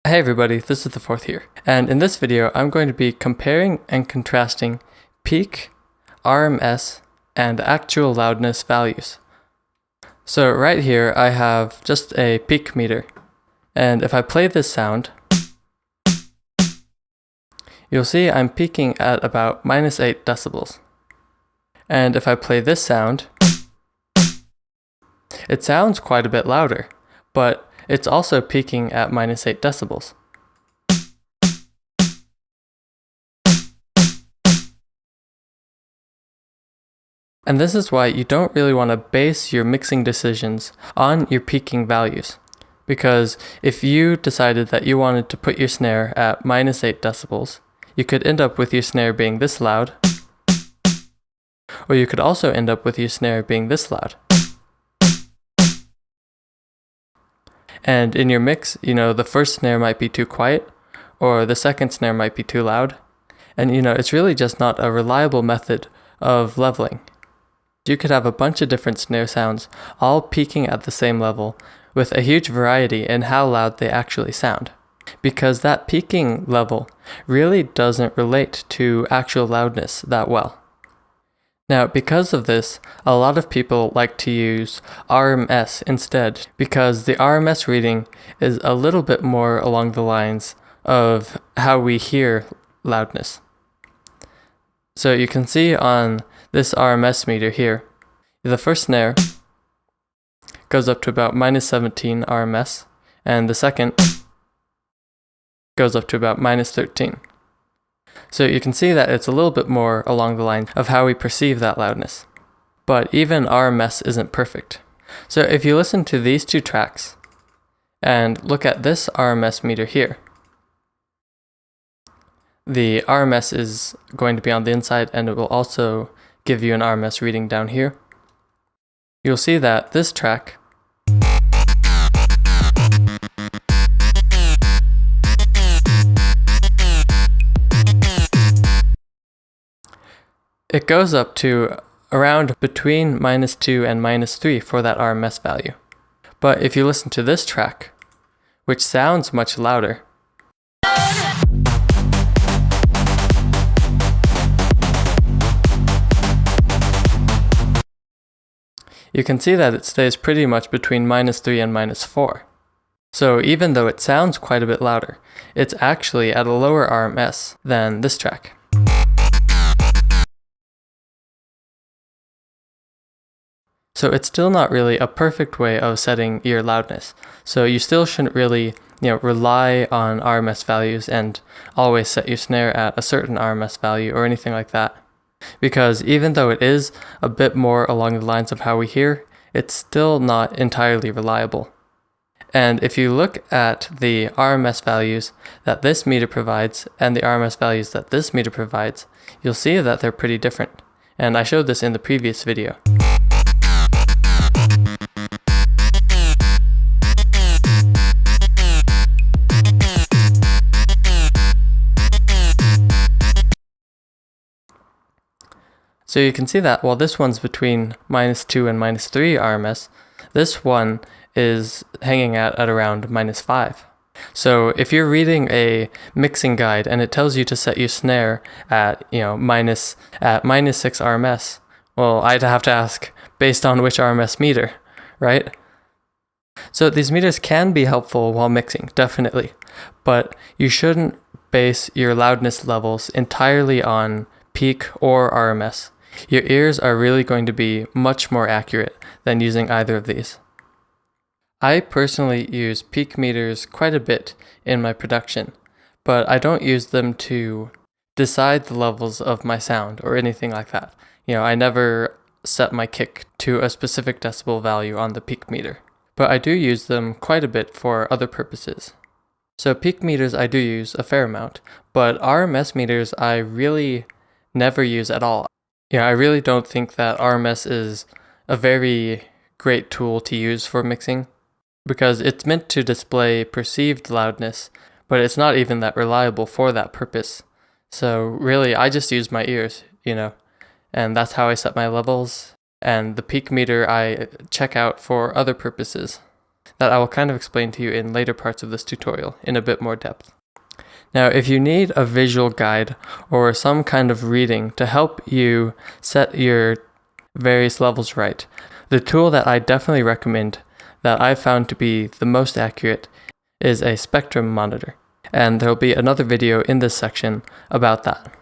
Hey everybody, this is the fourth here, and in this video I'm going to be comparing and contrasting peak, RMS, and actual loudness values. So right here I have just a peak meter, and if I play this sound, you'll see I'm peaking at about -8 decibels. And if I play this sound, it sounds quite a bit louder, but it's also peaking at -8 decibels. And this is why you don't really want to base your mixing decisions on your peaking values. Because if you decided that you wanted to put your snare at -8 decibels, you could end up with your snare being this loud, or you could also end up with your snare being this loud. And in your mix, the first snare might be too quiet, or the second snare might be too loud. And it's really just not a reliable method of leveling. You could have a bunch of different snare sounds, all peaking at the same level, with a huge variety in how loud they actually sound. Because that peaking level really doesn't relate to actual loudness that well. Now, because of this, a lot of people like to use RMS instead, because the RMS reading is a little bit more along the lines of how we hear loudness. So you can see on this RMS meter here, the first snare goes up to about -17 RMS, and the second goes up to about -13. So you can see that it's a little bit more along the line of how we perceive that loudness. But even RMS isn't perfect. So if you listen to these two tracks and look at this RMS meter here, the RMS is going to be on the inside, and it will also give you an RMS reading down here. You'll see that this track it goes up to around between -2 and -3 for that RMS value. But if you listen to this track, which sounds much louder, you can see that it stays pretty much between -3 and -4. So even though it sounds quite a bit louder, it's actually at a lower RMS than this track. So it's still not really a perfect way of setting your loudness. So you still shouldn't really, rely on RMS values and always set your snare at a certain RMS value or anything like that. Because even though it is a bit more along the lines of how we hear, it's still not entirely reliable. And if you look at the RMS values that this meter provides and the RMS values that this meter provides, you'll see that they're pretty different. And I showed this in the previous video. So you can see that while this one's between -2 and -3 RMS, this one is hanging at around -5. So if you're reading a mixing guide and it tells you to set your snare at -6 RMS, well, I'd have to ask based on which RMS meter, right? So these meters can be helpful while mixing, definitely, but you shouldn't base your loudness levels entirely on peak or RMS. Your ears are really going to be much more accurate than using either of these. I personally use peak meters quite a bit in my production, but I don't use them to decide the levels of my sound or anything like that. I never set my kick to a specific decibel value on the peak meter, but I do use them quite a bit for other purposes. So peak meters I do use a fair amount, but RMS meters I really never use at all. I really don't think that RMS is a very great tool to use for mixing, because it's meant to display perceived loudness, but it's not even that reliable for that purpose. So really, I just use my ears, and that's how I set my levels, and the peak meter I check out for other purposes. that I will kind of explain to you in later parts of this tutorial in a bit more depth. Now, if you need a visual guide or some kind of reading to help you set your various levels right, the tool that I definitely recommend that I've found to be the most accurate is a spectrum monitor. And there will be another video in this section about that.